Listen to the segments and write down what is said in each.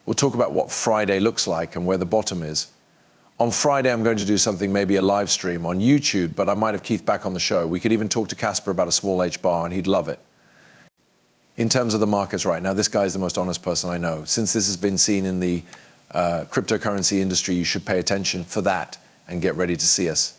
We'll talk about what Friday looks like and where the bottom is. On Friday, I'm going to do something, maybe a live stream on YouTube, but I might have Keith back on the show. We could even talk to Casper about a small H bar, and he'd love it. In terms of the markets right now, this guy is the most honest person I know. Since this has been seen in the cryptocurrency industry, you should pay attention for that and get ready to see us.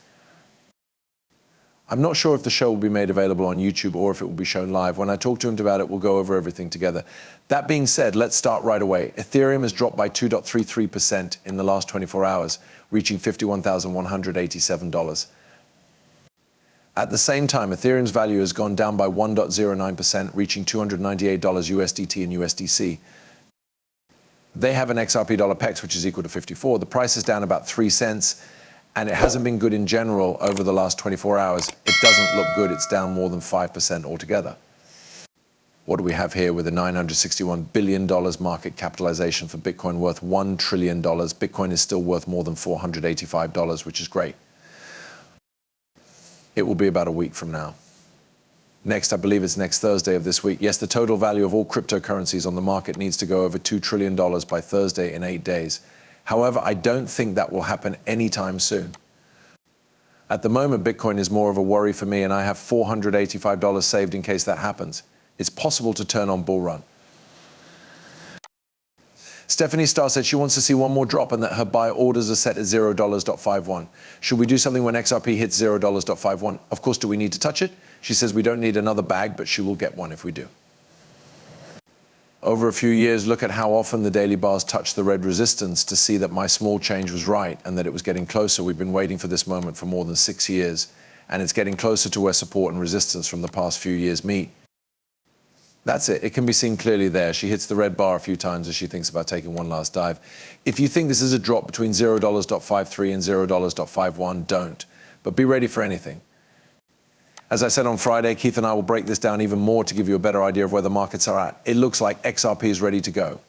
I'm not sure if the show will be made available on YouTube or if it will be shown live. When I talk to him about it, we'll go over everything together. That being said, let's start right away. Ethereum has dropped by 2.33% in the last 24 hours, reaching $51,187. At the same time, Ethereum's value has gone down by 1.09%, reaching $298 USDT and USDC. They have an XRP dollar PEX, which is equal to 54. The price is down about 3 cents. And it hasn't been good in general over the last 24 hours. It doesn't look good. It's down more than 5% altogether. What do we have here with a $961 billion market capitalization for Bitcoin worth $1 trillion? Bitcoin is still worth more than $485, which is great. It will be about a week from now. Next, I believe it's next Thursday of this week. Yes, the total value of all cryptocurrencies on the market needs to go over $2 trillion by Thursday in 8 days. However, I don't think that will happen anytime soon. At the moment, Bitcoin is more of a worry for me, and I have $485 saved in case that happens. It's possible to turn on bull run. Stephanie Starr said she wants to see one more drop and that her buy orders are set at $0.51. Should we do something when XRP hits $0.51? Of course, do we need to touch it? She says we don't need another bag, but she will get one if we do. Over a few years, look at how often the daily bars touch the red resistance to see that my small change was right and that it was getting closer. We've been waiting for this moment for more than 6 years, and it's getting closer to where support and resistance from the past few years meet. That's it. It can be seen clearly there. She hits the red bar a few times as she thinks about taking one last dive. If you think this is a drop between $0.53 and $0.51, don't. But be ready for anything. As I said on Friday, Keith and I will break this down even more to give you a better idea of where the markets are at. It looks like XRP is ready to go.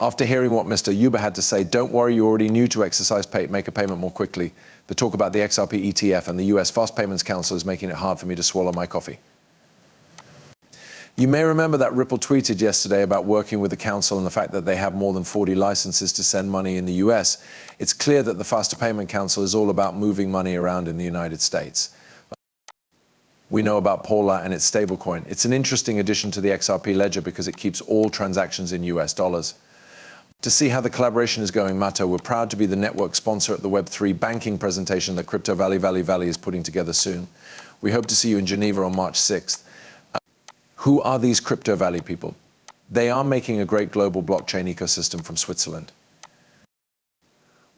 After hearing what Mr. Uber had to say, don't worry, you already knew to make a payment more quickly. The talk about the XRP ETF and the US Fast Payments Council is making it hard for me to swallow my coffee. You may remember that Ripple tweeted yesterday about working with the council and the fact that they have more than 40 licenses to send money in the US. It's clear that the Faster Payment Council is all about moving money around in the United States. We know about Polar and its stablecoin. It's an interesting addition to the XRP ledger because it keeps all transactions in US dollars. To see how the collaboration is going, Mato, we're proud to be the network sponsor at the Web3 banking presentation that Crypto Valley is putting together soon. We hope to see you in Geneva on March 6th. Who are these Crypto Valley people? They are making a great global blockchain ecosystem from Switzerland.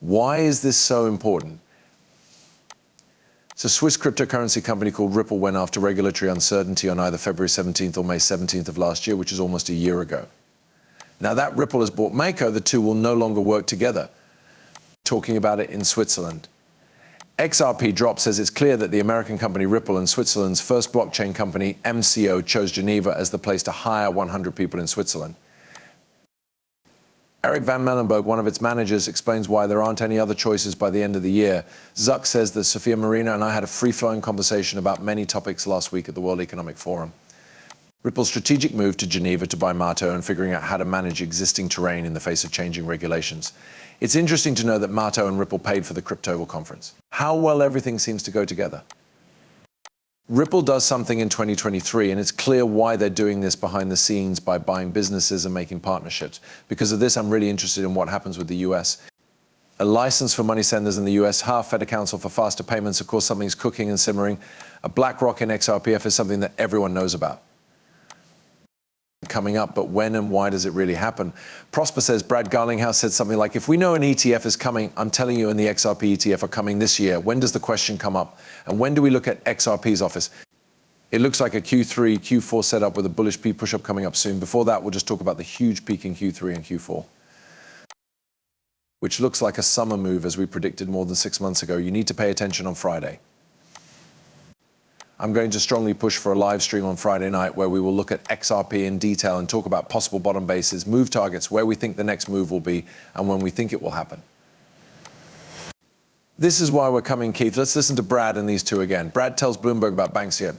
Why is this so important? It's a Swiss cryptocurrency company called Ripple went after regulatory uncertainty on either February 17th or May 17th of last year, which is almost a year ago. Now that Ripple has bought Mako, the two will no longer work together. Talking about it in Switzerland. XRP drop says it's clear that the American company Ripple and Switzerland's first blockchain company, MCO, chose Geneva as the place to hire 100 people in Switzerland. Eric Van Mellenberg, one of its managers, explains why there aren't any other choices by the end of the year. Zuck says that Sophia Marina and I had a free-flowing conversation about many topics last week at the World Economic Forum. Ripple's strategic move to Geneva to buy Mato and figuring out how to manage existing terrain in the face of changing regulations. It's interesting to know that Mato and Ripple paid for the Cryptoval conference. How well everything seems to go together. Ripple does something in 2023, and it's clear why they're doing this behind the scenes by buying businesses and making partnerships. Because of this, I'm really interested in what happens with the US. A license for money senders in the US, half-fed a council for faster payments, of course something's cooking and simmering. A BlackRock in XRPF is something that everyone knows about. Coming up, but when and why does it really happen? Prosper says Brad Garlinghouse said something like, if we know an ETF is coming, I'm telling you and the XRP ETF are coming this year, when does the question come up? And when do we look at XRP's office? It looks like a Q3, Q4 setup with a bullish P push-up coming up soon. Before that, we'll just talk about the huge peak in Q3 and Q4, which looks like a summer move as we predicted more than 6 months ago. You need to pay attention on Friday. I'm going to strongly push for a live stream on Friday night where we will look at XRP in detail and talk about possible bottom bases, move targets, where we think the next move will be, and when we think it will happen. This is why we're coming, Keith. Let's listen to Brad and these two again. Brad tells Bloomberg about Banks here.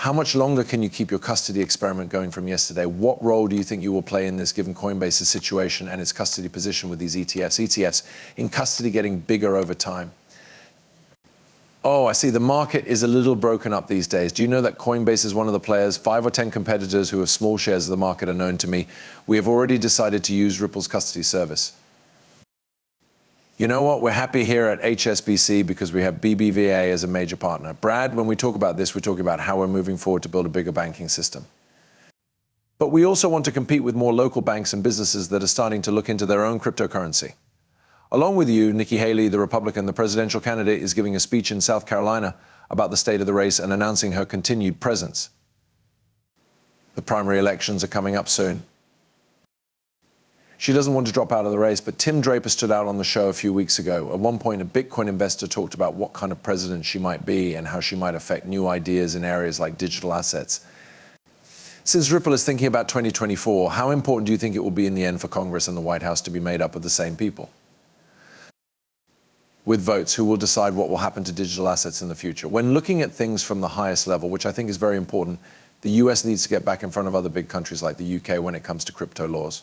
How much longer can you keep your custody experiment going from yesterday? What role do you think you will play in this, given Coinbase's situation and its custody position with these ETFs? ETFs in custody getting bigger over time. Oh, I see. The market is a little broken up these days. Do you know that Coinbase is one of the players? 5 or 10 competitors who have small shares of the market are known to me. We have already decided to use Ripple's custody service. You know what? We're happy here at HSBC because we have BBVA as a major partner. Brad, when we talk about this, we're talking about how we're moving forward to build a bigger banking system. But we also want to compete with more local banks and businesses that are starting to look into their own cryptocurrency. Along with you, Nikki Haley, the Republican, the presidential candidate, is giving a speech in South Carolina about the state of the race and announcing her continued presence. The primary elections are coming up soon. She doesn't want to drop out of the race, but Tim Draper stood out on the show a few weeks ago. At one point, a Bitcoin investor talked about what kind of president she might be and how she might affect new ideas in areas like digital assets. Since Ripple is thinking about 2024, how important do you think it will be in the end for Congress and the White House to be made up of the same people? With votes, who will decide what will happen to digital assets in the future? When looking at things from the highest level, which I think is very important, the US needs to get back in front of other big countries like the UK when it comes to crypto laws.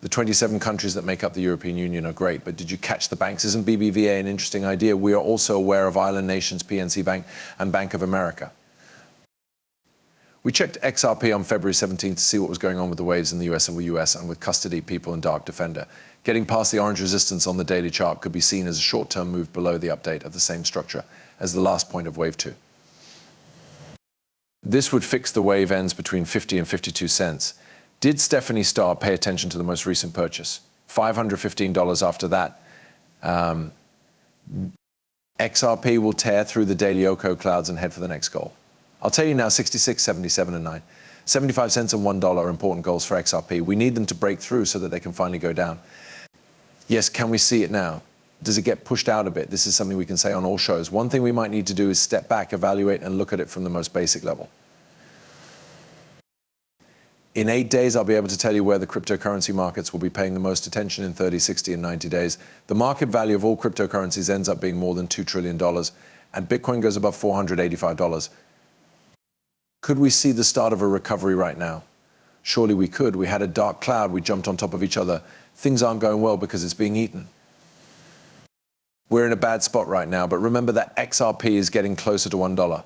The 27 countries that make up the European Union are great, but did you catch the banks? Isn't BBVA an interesting idea? We are also aware of Island Nations, PNC Bank, and Bank of America. We checked XRP on February 17th to see what was going on with the waves in the US and with custody people and Dark Defender. Getting past the orange resistance on the daily chart could be seen as a short-term move below the update of the same structure as the last point of wave 2. This would fix the wave ends between 50 and 52 cents. Did Stephanie Starr pay attention to the most recent purchase? $515 after that. XRP will tear through the daily Oko clouds and head for the next goal. I'll tell you now, 66, 77, and 9. 75 cents and $1 are important goals for XRP. We need them to break through so that they can finally go down. Yes, can we see it now? Does it get pushed out a bit? This is something we can say on all shows. One thing we might need to do is step back, evaluate, and look at it from the most basic level. In 8 days, I'll be able to tell you where the cryptocurrency markets will be paying the most attention in 30, 60, and 90 days. The market value of all cryptocurrencies ends up being more than $2 trillion, and Bitcoin goes above $485. Could we see the start of a recovery right now? Surely we could. We had a dark cloud. We jumped on top of each other. Things aren't going well because it's being eaten. We're in a bad spot right now, but remember that XRP is getting closer to $1.